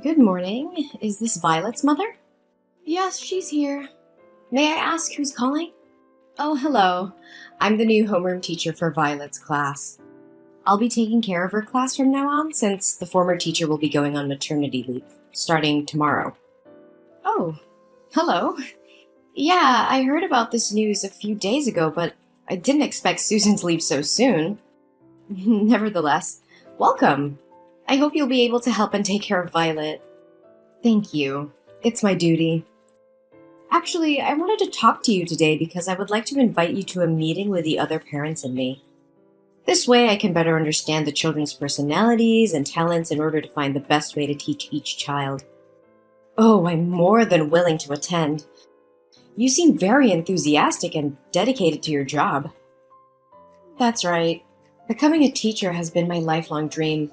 Good morning. Is this Violet's mother? Yes, she's here. May I ask who's calling? Oh, hello. I'm the new homeroom teacher for Violet's class. I'll be taking care of her class from now on since the former teacher will be going on maternity leave, starting tomorrow. Oh, hello. Yeah, I heard about this news a few days ago, but I didn't expect Susan to leave so soon. Nevertheless, welcome. I hope you'll be able to help and take care of Violet. Thank you. It's my duty. Actually, I wanted to talk to you today because I would like to invite you to a meeting with the other parents and me. This way I can better understand the children's personalities and talents in order to find the best way to teach each child. Oh, I'm more than willing to attend. You seem very enthusiastic and dedicated to your job. That's right. Becoming a teacher has been my lifelong dream.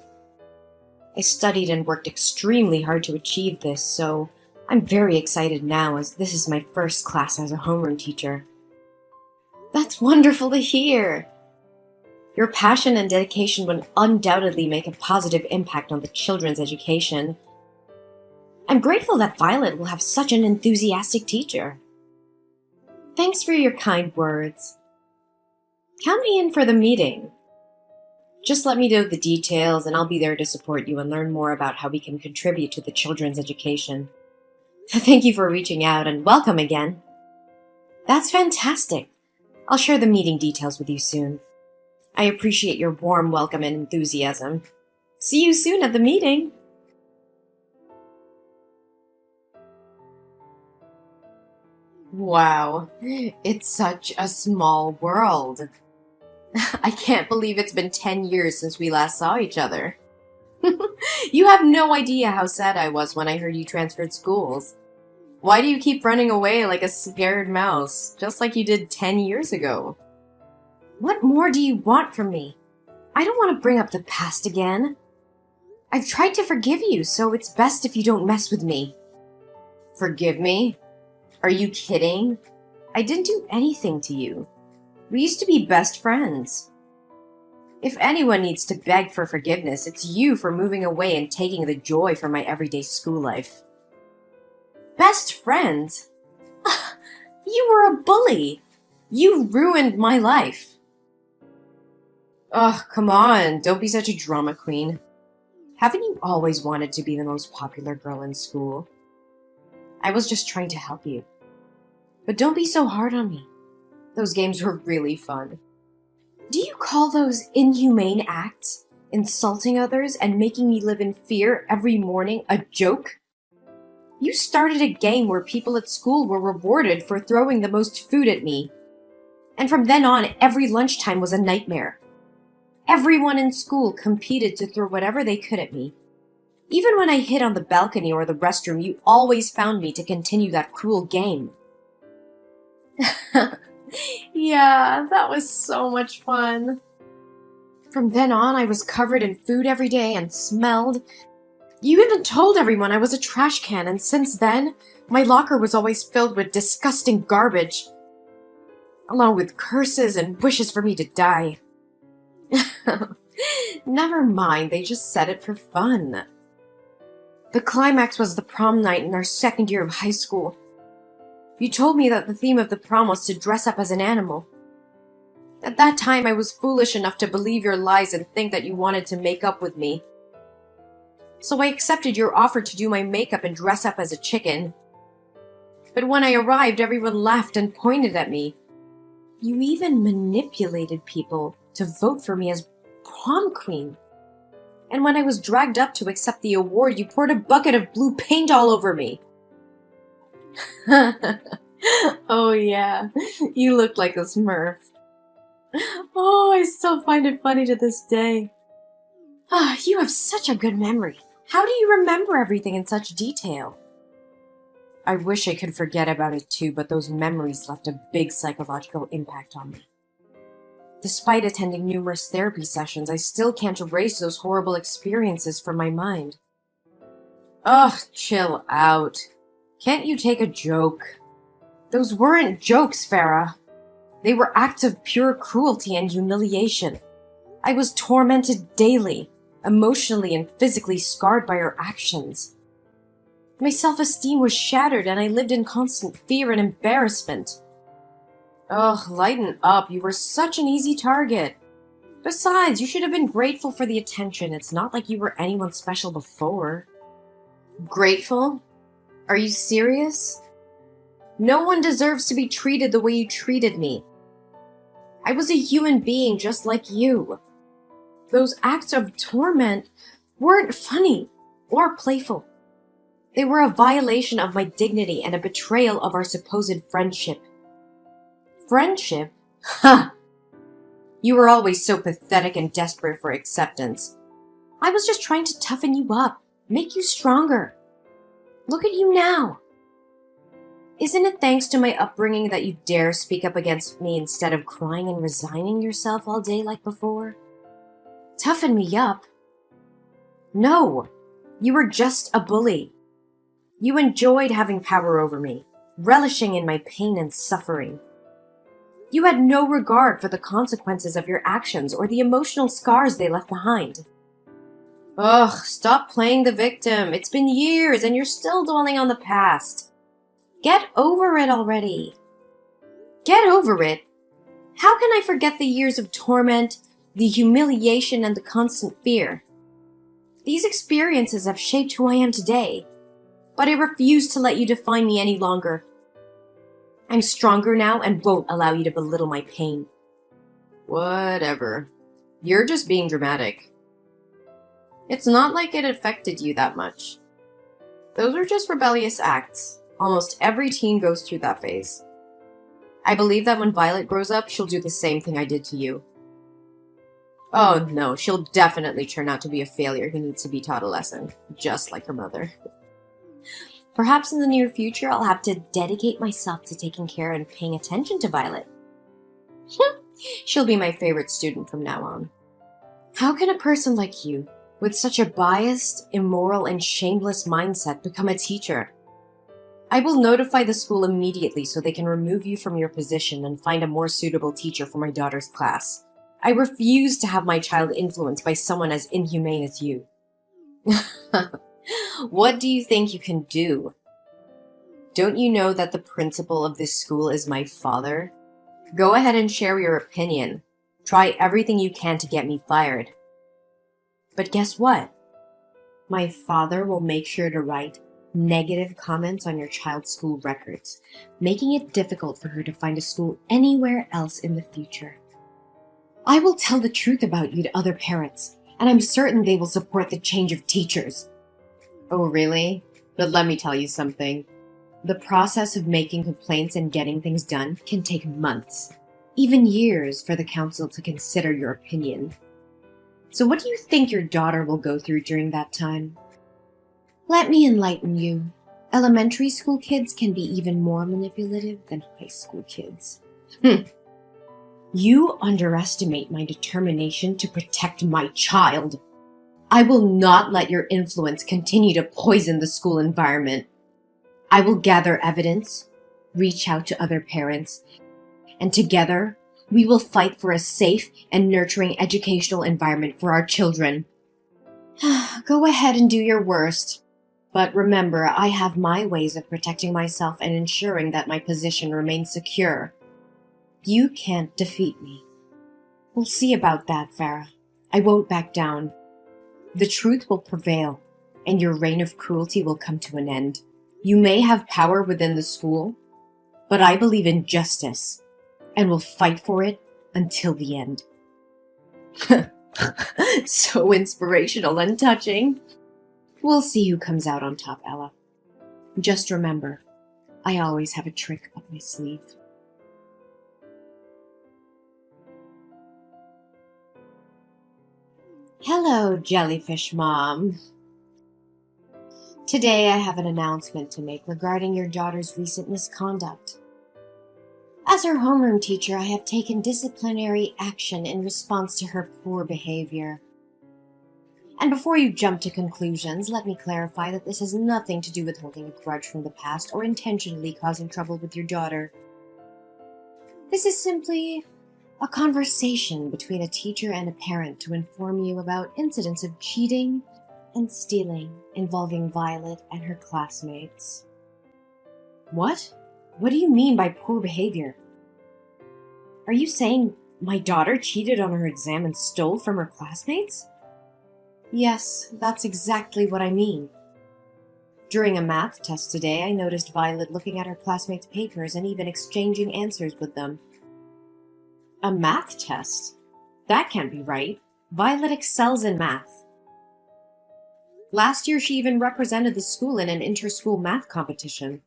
I studied and worked extremely hard to achieve this, so I'm very excited now as this is my first class as a homeroom teacher. That's wonderful to hear! Your passion and dedication will undoubtedly make a positive impact on the children's education. I'm grateful that Violet will have such an enthusiastic teacher. Thanks for your kind words. Count me in for the meeting. Just let me know the details and I'll be there to support you and learn more about how we can contribute to the children's education. Thank you for reaching out and welcome again. That's fantastic. I'll share the meeting details with you soon. I appreciate your warm welcome and enthusiasm. See you soon at the meeting. Wow, it's such a small world. I can't believe it's been 10 years since we last saw each other. You have no idea how sad I was when I heard you transferred schools. Why do you keep running away like a scared mouse, just like you did 10 years ago? What more do you want from me? I don't want to bring up the past again. I've tried to forgive you, so it's best if you don't mess with me. Forgive me? Are you kidding? I didn't do anything to you. We used to be best friends. If anyone needs to beg for forgiveness, it's you for moving away and taking the joy from my everyday school life. Best friends? You were a bully. You ruined my life. Ugh, come on, don't be such a drama queen. Haven't you always wanted to be the most popular girl in school? I was just trying to help you. But don't be so hard on me. Those games were really fun. Do you call those inhumane acts, insulting others and making me live in fear every morning, a joke? You started a game where people at school were rewarded for throwing the most food at me. And from then on, every lunchtime was a nightmare. Everyone in school competed to throw whatever they could at me. Even when I hid on the balcony or the restroom, you always found me to continue that cruel game. Yeah, that was so much fun. From then on, I was covered in food every day and smelled. You even told everyone I was a trash can, and since then, my locker was always filled with disgusting garbage, along with curses and wishes for me to die. Never mind, they just said it for fun. The climax was the prom night in our second year of high school. You told me that the theme of the prom was to dress up as an animal. At that time, I was foolish enough to believe your lies and think that you wanted to make up with me. So I accepted your offer to do my makeup and dress up as a chicken. But when I arrived, everyone laughed and pointed at me. You even manipulated people to vote for me as prom queen. And when I was dragged up to accept the award, you poured a bucket of blue paint all over me. Oh yeah, you looked like a Smurf. Oh, I still find it funny to this day. You have such a good memory. How do you remember everything in such detail? I wish I could forget about it too, but those memories left a big psychological impact on me. Despite attending numerous therapy sessions, I still can't erase those horrible experiences from my mind. Ugh, chill out. Can't you take a joke? Those weren't jokes, Farah. They were acts of pure cruelty and humiliation. I was tormented daily, emotionally and physically scarred by her actions. My self-esteem was shattered and I lived in constant fear and embarrassment. Ugh, lighten up. You were such an easy target. Besides, you should have been grateful for the attention. It's not like you were anyone special before. Grateful? Are you serious? No one deserves to be treated the way you treated me. I was a human being just like you. Those acts of torment weren't funny or playful. They were a violation of my dignity and a betrayal of our supposed friendship. Friendship? Ha! You were always so pathetic and desperate for acceptance. I was just trying to toughen you up, make you stronger. Look at you now. Isn't it thanks to my upbringing that you dare speak up against me instead of crying and resigning yourself all day like before? Toughen me up? No, you were just a bully. You enjoyed having power over me, relishing in my pain and suffering. You had no regard for the consequences of your actions or the emotional scars they left behind. Ugh, stop playing the victim. It's been years and you're still dwelling on the past. Get over it already. Get over it? How can I forget the years of torment, the humiliation, and the constant fear? These experiences have shaped who I am today, but I refuse to let you define me any longer. I'm stronger now and won't allow you to belittle my pain. Whatever. You're just being dramatic. It's not like it affected you that much. Those are just rebellious acts. Almost every teen goes through that phase. I believe that when Violet grows up, she'll do the same thing I did to you. Oh no, she'll definitely turn out to be a failure who needs to be taught a lesson, just like her mother. Perhaps in the near future, I'll have to dedicate myself to taking care and paying attention to Violet. She'll be my favorite student from now on. How can a person like you, with such a biased, immoral, and shameless mindset, become a teacher? I will notify the school immediately so they can remove you from your position and find a more suitable teacher for my daughter's class. I refuse to have my child influenced by someone as inhumane as you. What do you think you can do? Don't you know that the principal of this school is my father? Go ahead and share your opinion. Try everything you can to get me fired. But guess what? My father will make sure to write negative comments on your child's school records, making it difficult for her to find a school anywhere else in the future. I will tell the truth about you to other parents, and I'm certain they will support the change of teachers. Oh, really? But let me tell you something. The process of making complaints and getting things done can take months, even years, for the council to consider your opinion. So what do you think your daughter will go through during that time? Let me enlighten you. Elementary school kids can be even more manipulative than high school kids. You underestimate my determination to protect my child. I will not let your influence continue to poison the school environment. I will gather evidence, reach out to other parents, and together we will fight for a safe and nurturing educational environment for our children. Go ahead and do your worst. But remember, I have my ways of protecting myself and ensuring that my position remains secure. You can't defeat me. We'll see about that, Farah. I won't back down. The truth will prevail, and your reign of cruelty will come to an end. You may have power within the school, but I believe in justice, and will fight for it until the end. So inspirational and touching. We'll see who comes out on top, Ella. Just remember, I always have a trick up my sleeve. Hello, Jellyfish Mom. Today I have an announcement to make regarding your daughter's recent misconduct. As her homeroom teacher, I have taken disciplinary action in response to her poor behavior. And before you jump to conclusions, let me clarify that this has nothing to do with holding a grudge from the past or intentionally causing trouble with your daughter. This is simply a conversation between a teacher and a parent to inform you about incidents of cheating, and stealing involving Violet and her classmates. What? What do you mean by poor behavior? Are you saying my daughter cheated on her exam and stole from her classmates? Yes, that's exactly what I mean. During a math test today, I noticed Violet looking at her classmates' papers and even exchanging answers with them. A math test? That can't be right. Violet excels in math. Last year, she even represented the school in an inter-school math competition.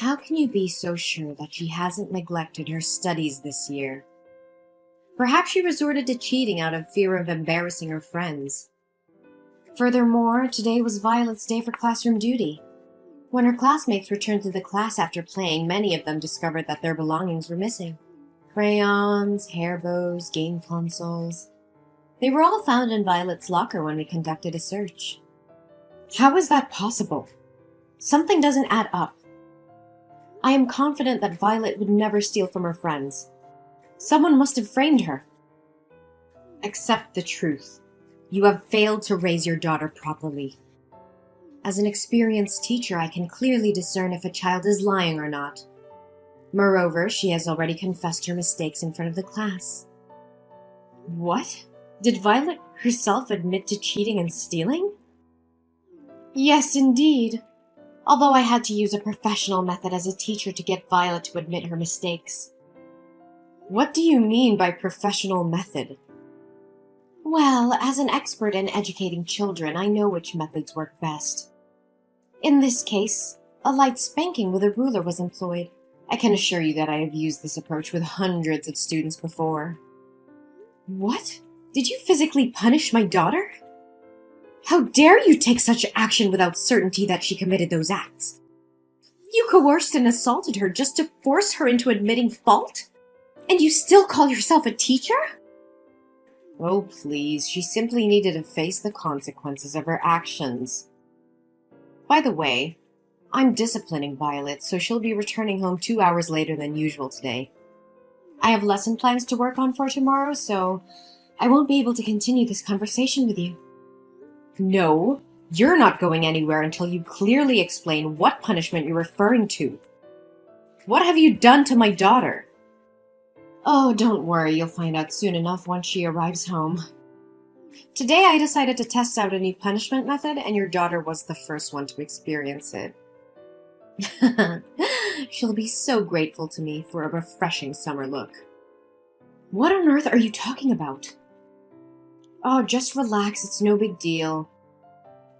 How can you be so sure that she hasn't neglected her studies this year? Perhaps she resorted to cheating out of fear of embarrassing her friends. Furthermore, today was Violet's day for classroom duty. When her classmates returned to the class after playing, many of them discovered that their belongings were missing. Crayons, hair bows, game consoles. They were all found in Violet's locker when we conducted a search. How is that possible? Something doesn't add up. I am confident that Violet would never steal from her friends. Someone must have framed her. Accept the truth. You have failed to raise your daughter properly. As an experienced teacher, I can clearly discern if a child is lying or not. Moreover, she has already confessed her mistakes in front of the class. What? Did Violet herself admit to cheating and stealing? Yes, indeed. Although I had to use a professional method as a teacher to get Violet to admit her mistakes. What do you mean by professional method? Well, as an expert in educating children, I know which methods work best. In this case, a light spanking with a ruler was employed. I can assure you that I have used this approach with hundreds of students before. What? Did you physically punish my daughter? How dare you take such action without certainty that she committed those acts? You coerced and assaulted her just to force her into admitting fault? And you still call yourself a teacher? Oh, please, she simply needed to face the consequences of her actions. By the way, I'm disciplining Violet, so she'll be returning home 2 hours later than usual today. I have lesson plans to work on for tomorrow, so I won't be able to continue this conversation with you. No, you're not going anywhere until you clearly explain what punishment you're referring to. What have you done to my daughter? Oh, don't worry, you'll find out soon enough once she arrives home. Today I decided to test out a new punishment method, and your daughter was the first one to experience it. She'll be so grateful to me for a refreshing summer look. What on earth are you talking about? Oh, just relax, it's no big deal.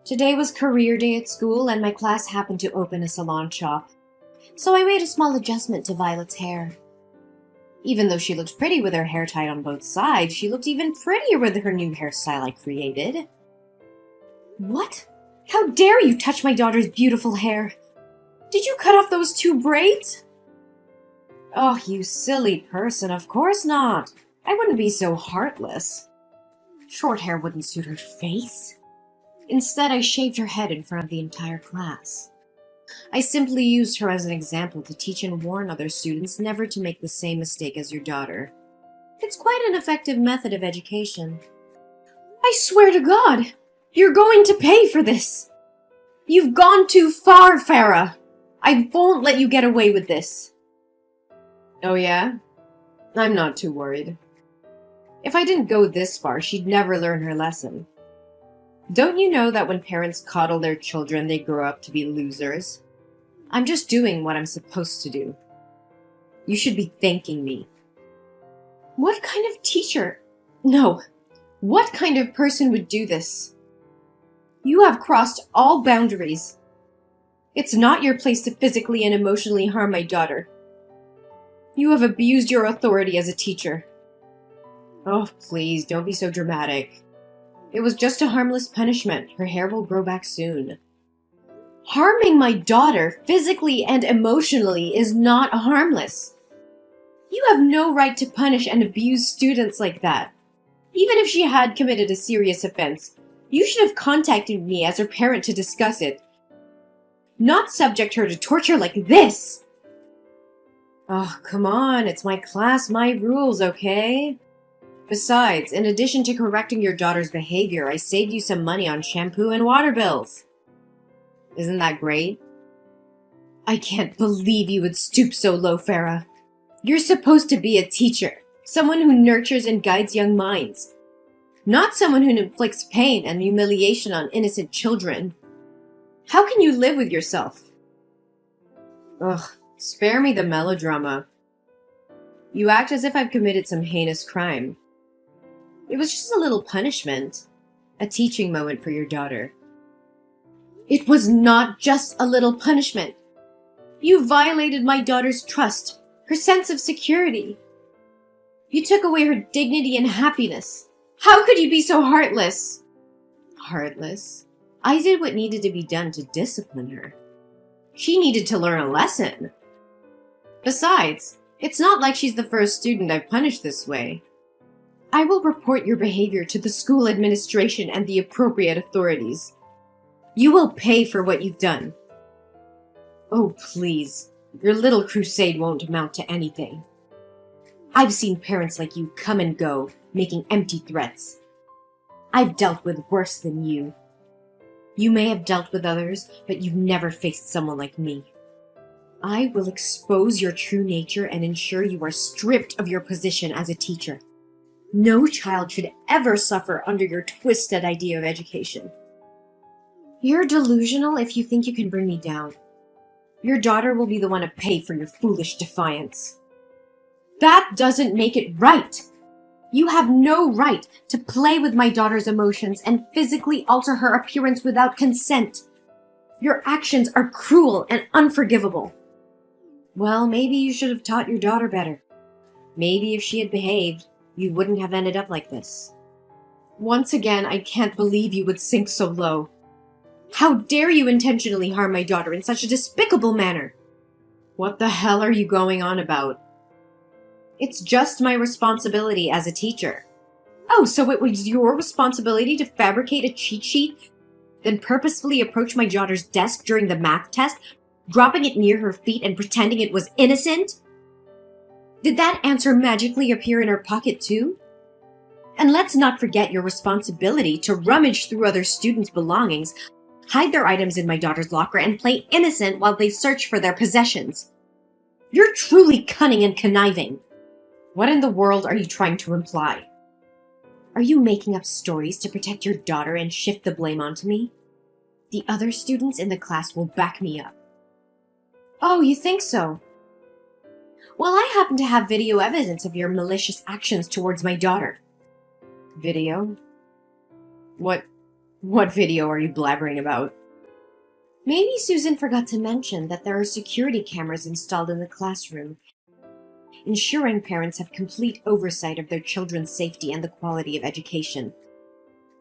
Today was career day at school, and my class happened to open a salon shop. So I made a small adjustment to Violet's hair. Even though she looked pretty with her hair tied on both sides, she looked even prettier with her new hairstyle I created. What? How dare you touch my daughter's beautiful hair? Did you cut off those 2 braids? Oh, you silly person, of course not. I wouldn't be so heartless. Short hair wouldn't suit her face. Instead, I shaved her head in front of the entire class. I simply used her as an example to teach and warn other students never to make the same mistake as your daughter. It's quite an effective method of education. I swear to God, you're going to pay for this. You've gone too far, Farah. I won't let you get away with this. Oh yeah? I'm not too worried. If I didn't go this far, she'd never learn her lesson. Don't you know that when parents coddle their children, they grow up to be losers? I'm just doing what I'm supposed to do. You should be thanking me. What kind of teacher? No. What kind of person would do this? You have crossed all boundaries. It's not your place to physically and emotionally harm my daughter. You have abused your authority as a teacher. Oh, please, don't be so dramatic. It was just a harmless punishment. Her hair will grow back soon. Harming my daughter physically and emotionally is not harmless. You have no right to punish and abuse students like that. Even if she had committed a serious offense, you should have contacted me as her parent to discuss it. Not subject her to torture like this. Oh, come on, it's my class, my rules, okay? Besides, in addition to correcting your daughter's behavior, I saved you some money on shampoo and water bills. Isn't that great? I can't believe you would stoop so low, Farah. You're supposed to be a teacher, someone who nurtures and guides young minds, not someone who inflicts pain and humiliation on innocent children. How can you live with yourself? Ugh, spare me the melodrama. You act as if I've committed some heinous crime. It was just a little punishment, a teaching moment for your daughter. It was not just a little punishment. You violated my daughter's trust, her sense of security. You took away her dignity and happiness. How could you be so heartless? Heartless? I did what needed to be done to discipline her. She needed to learn a lesson. Besides, it's not like she's the first student I've punished this way. I will report your behavior to the school administration and the appropriate authorities. You will pay for what you've done. Oh, please. Your little crusade won't amount to anything. I've seen parents like you come and go, making empty threats. I've dealt with worse than you. You may have dealt with others, but you've never faced someone like me. I will expose your true nature and ensure you are stripped of your position as a teacher. No child should ever suffer under your twisted idea of education. You're delusional if you think you can bring me down. Your daughter will be the one to pay for your foolish defiance. That doesn't make it right. You have no right to play with my daughter's emotions and physically alter her appearance without consent. Your actions are cruel and unforgivable. Well, maybe you should have taught your daughter better. Maybe if she had behaved, you wouldn't have ended up like this. Once again, I can't believe you would sink so low. How dare you intentionally harm my daughter in such a despicable manner? What the hell are you going on about? It's just my responsibility as a teacher. Oh, so it was your responsibility to fabricate a cheat sheet, then purposefully approach my daughter's desk during the math test, dropping it near her feet and pretending it was innocent? Did that answer magically appear in her pocket too? And let's not forget your responsibility to rummage through other students' belongings, hide their items in my daughter's locker, and play innocent while they search for their possessions. You're truly cunning and conniving. What in the world are you trying to imply? Are you making up stories to protect your daughter and shift the blame onto me? The other students in the class will back me up. Oh, you think so? Well, I happen to have video evidence of your malicious actions towards my daughter. Video? What video are you blabbering about? Maybe Susan forgot to mention that there are security cameras installed in the classroom, ensuring parents have complete oversight of their children's safety and the quality of education.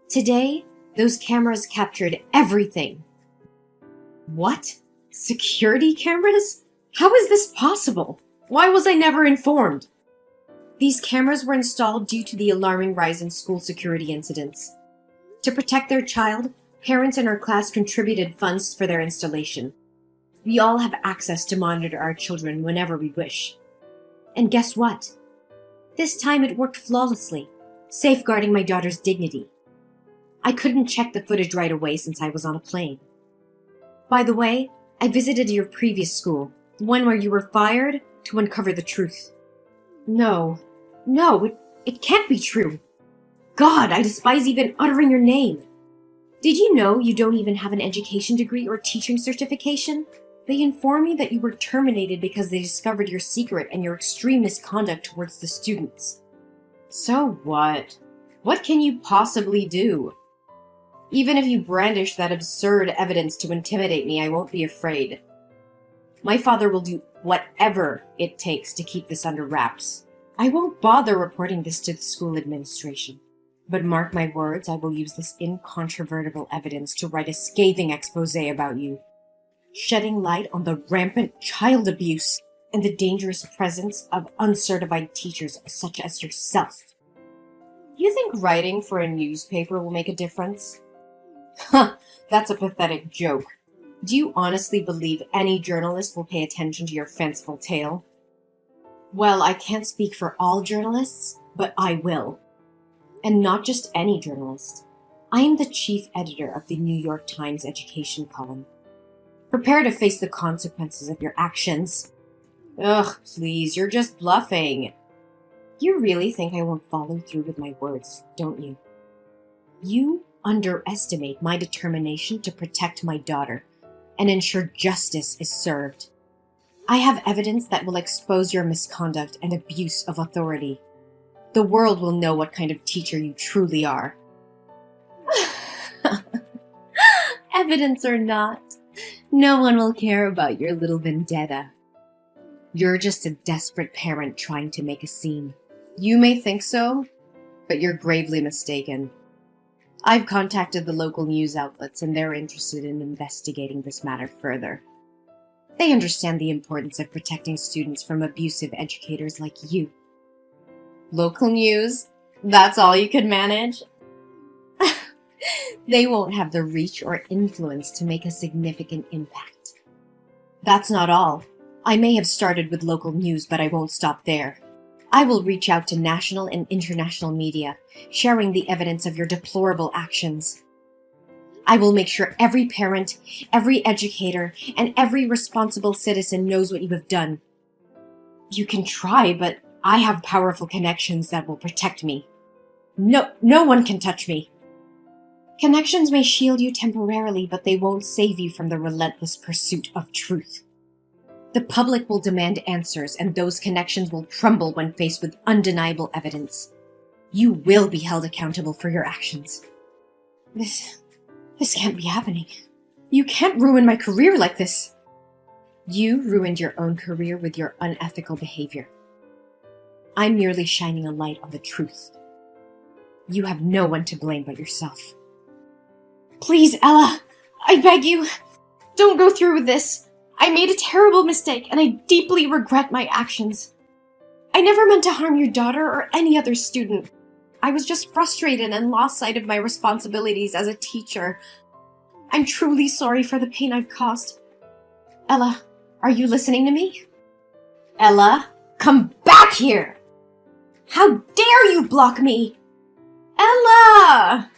Today, those cameras captured everything. What? Security cameras? How is this possible? Why was I never informed? These cameras were installed due to the alarming rise in school security incidents. To protect their child, parents in our class contributed funds for their installation. We all have access to monitor our children whenever we wish. And guess what? This time it worked flawlessly, safeguarding my daughter's dignity. I couldn't check the footage right away since I was on a plane. By the way, I visited your previous school, the one where you were fired, to uncover the truth. No, it can't be true. God, I despise even uttering your name. Did you know you don't even have an education degree or teaching certification? They informed me that you were terminated because they discovered your secret and your extreme misconduct towards the students. So what? What can you possibly do? Even if you brandish that absurd evidence to intimidate me, I won't be afraid. My father will do whatever it takes to keep this under wraps. I won't bother reporting this to the school administration. But mark my words, I will use this incontrovertible evidence to write a scathing expose about you, shedding light on the rampant child abuse and the dangerous presence of uncertified teachers such as yourself. You think writing for a newspaper will make a difference? Huh, that's a pathetic joke. Do you honestly believe any journalist will pay attention to your fanciful tale? Well, I can't speak for all journalists, but I will. And not just any journalist. I am the chief editor of the New York Times education column. Prepare to face the consequences of your actions. Ugh, please, you're just bluffing. You really think I won't follow through with my words, don't you? You underestimate my determination to protect my daughter and ensure justice is served. I have evidence that will expose your misconduct and abuse of authority. The world will know what kind of teacher you truly are. Evidence or not, no one will care about your little vendetta. You're just a desperate parent trying to make a scene. You may think so, but you're gravely mistaken. I've contacted the local news outlets and they're interested in investigating this matter further. They understand the importance of protecting students from abusive educators like you. Local news? That's all you could manage? They won't have the reach or influence to make a significant impact. That's not all. I may have started with local news, but I won't stop there. I will reach out to national and international media, sharing the evidence of your deplorable actions. I will make sure every parent, every educator, and every responsible citizen knows what you have done. You can try, but I have powerful connections that will protect me. No one can touch me. Connections may shield you temporarily, but they won't save you from the relentless pursuit of truth. The public will demand answers, and those connections will crumble when faced with undeniable evidence. You will be held accountable for your actions. This can't be happening. You can't ruin my career like this. You ruined your own career with your unethical behavior. I'm merely shining a light on the truth. You have no one to blame but yourself. Please, Ella, I beg you, don't go through with this. I made a terrible mistake, and I deeply regret my actions. I never meant to harm your daughter or any other student. I was just frustrated and lost sight of my responsibilities as a teacher. I'm truly sorry for the pain I've caused. Ella, are you listening to me? Ella, come back here! How dare you block me? Ella!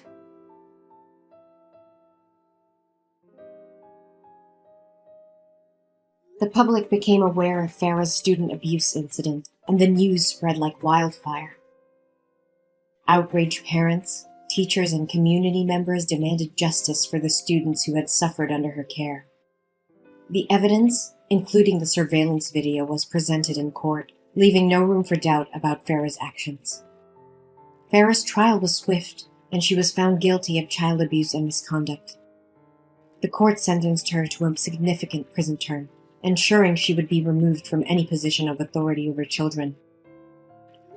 The public became aware of Farah's student abuse incident, and the news spread like wildfire. Outraged parents, teachers, and community members demanded justice for the students who had suffered under her care. The evidence, including the surveillance video, was presented in court, leaving no room for doubt about Farah's actions. Farah's trial was swift, and she was found guilty of child abuse and misconduct. The court sentenced her to a significant prison term, ensuring she would be removed from any position of authority over children.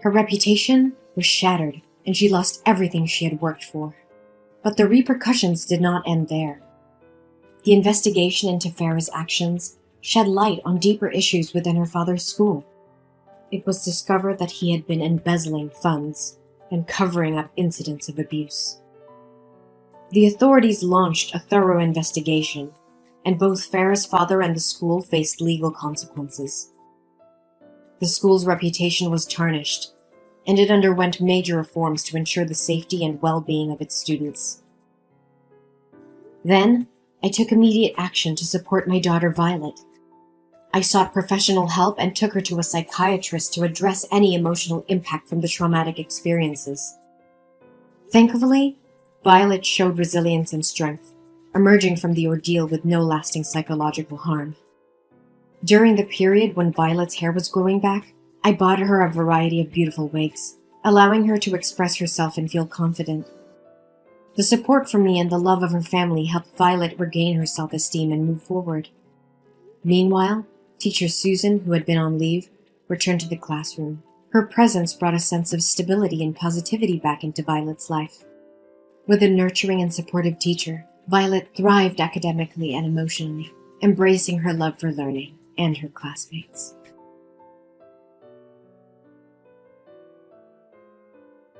Her reputation was shattered, and she lost everything she had worked for. But the repercussions did not end there. The investigation into Farah's actions shed light on deeper issues within her father's school. It was discovered that he had been embezzling funds and covering up incidents of abuse. The authorities launched a thorough investigation, and both Farah's father and the school faced legal consequences. The school's reputation was tarnished, and it underwent major reforms to ensure the safety and well-being of its students. Then, I took immediate action to support my daughter Violet. I sought professional help and took her to a psychiatrist to address any emotional impact from the traumatic experiences. Thankfully, Violet showed resilience and strength, emerging from the ordeal with no lasting psychological harm. During the period when Violet's hair was growing back, I bought her a variety of beautiful wigs, allowing her to express herself and feel confident. The support from me and the love of her family helped Violet regain her self-esteem and move forward. Meanwhile, teacher Susan, who had been on leave, returned to the classroom. Her presence brought a sense of stability and positivity back into Violet's life. With a nurturing and supportive teacher, Violet thrived academically and emotionally, embracing her love for learning and her classmates.